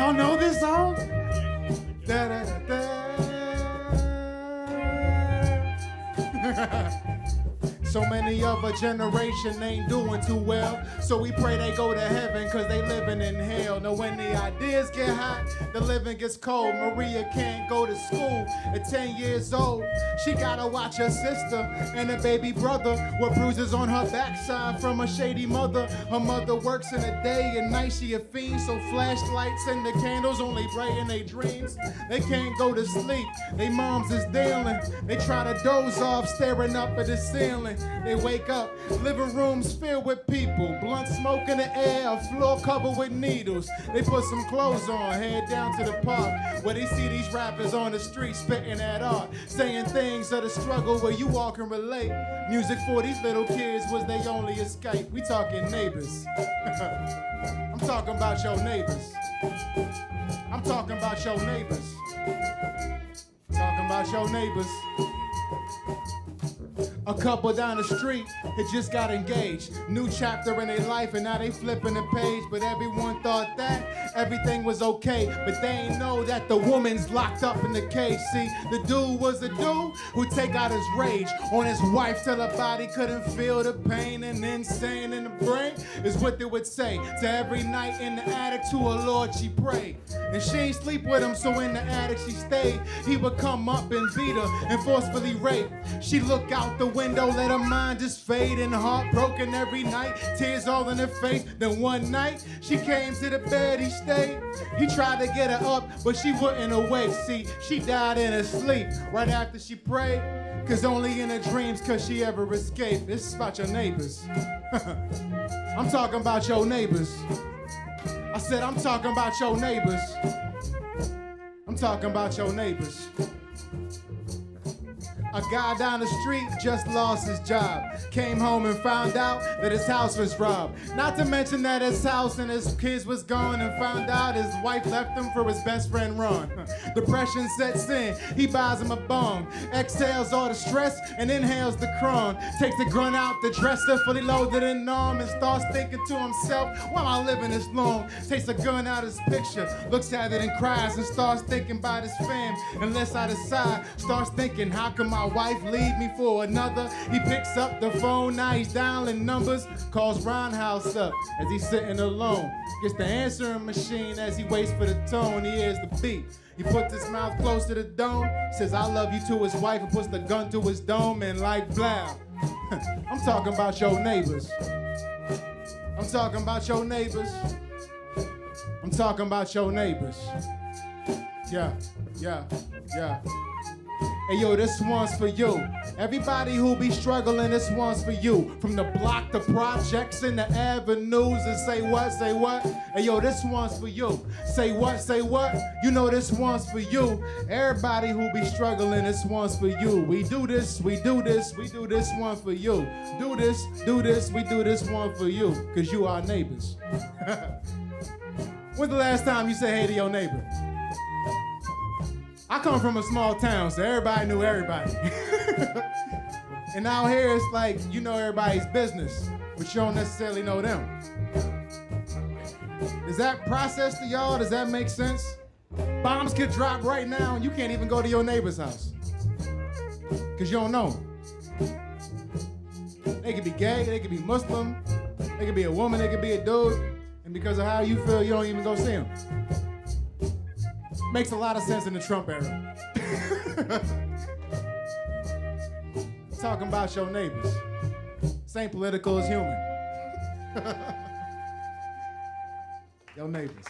Y'all know this song? Da, da, da, da. So many of a generation ain't doing too well, so we pray they go to heaven cause they living in hell. Now when the ideas get hot, the living gets cold. Maria can't go to school at 10 years old. She gotta watch her sister and her baby brother with bruises on her backside from a shady mother. Her mother works in the day and night, she a fiend, so flashlights and the candles only brighten their dreams. They can't go to sleep, they moms is dealing. They try to doze off, staring up at the ceiling. They wake up, living rooms filled with people, blunt smoke in the air, a floor covered with needles. They put some clothes on, head down to the park, where they see these rappers on the street spitting at art, saying things of the struggle where you all can relate. Music for these little kids was their only escape. We talking neighbors. I'm talking about your neighbors. I'm talking about your neighbors. Talking about your neighbors. A couple down the street had just got engaged. New chapter in their life and now they flipping the page. But everyone thought that everything was okay. But they ain't know that the woman's locked up in the cage. See, the dude was a dude who'd take out his rage on his wife till her body couldn't feel the pain. And insane in the brain is what they would say. To every night in the attic to her Lord she prayed. And she ain't sleep with him, so in the attic she stayed. He would come up and beat her and forcefully rape. She look out the window, let her mind just fade, and heartbroken every night, tears all in her face. Then one night, she came to the bed he stayed. He tried to get her up, but she wouldn't awake. See, she died in her sleep right after she prayed. Cause only in her dreams could she ever escape. This is about your neighbors. I'm talking about your neighbors. I said I'm talking about your neighbors. I'm talking about your neighbors. A guy down the street just lost his job. Came home and found out that his house was robbed. Not to mention that his house and his kids was gone, and found out his wife left him for his best friend Ron. Depression sets in, he buys him a bong. Exhales all the stress and inhales the crone. Takes the gun out the dresser, fully loaded in arm, and starts thinking to himself, why am I living this long? Takes a gun out of his picture, looks at it and cries, and starts thinking about his fam. And lets out his sigh, starts thinking, how come my wife leave me for another? He picks up the phone, now he's dialing numbers. Calls Ron House up as he's sitting alone. Gets the answering machine as he waits for the tone. He hears the beat. He puts his mouth close to the dome. Says I love you to his wife and puts the gun to his dome and like blah. I'm talking about your neighbors. I'm talking about your neighbors. I'm talking about your neighbors. Yeah, yeah, yeah. Hey yo, this one's for you. Everybody who be struggling, this one's for you. From the block, the projects, and the avenues, and say what, say what? Hey yo, this one's for you. Say what, say what? You know this one's for you. Everybody who be struggling, this one's for you. We do this, we do this, we do this one for you. Do this, we do this one for you. Cause you are neighbors. When's the last time you said hey to your neighbor? I come from a small town, so everybody knew everybody. And out here, it's like, you know everybody's business, but you don't necessarily know them. Is that process to y'all? Does that make sense? Bombs could drop right now, and you can't even go to your neighbor's house. Because you don't know them. They could be gay, they could be Muslim, they could be a woman, they could be a dude, and because of how you feel, you don't even go see them. Makes a lot of sense in the Trump era. Talking about your neighbors. Same political as human. Your neighbors.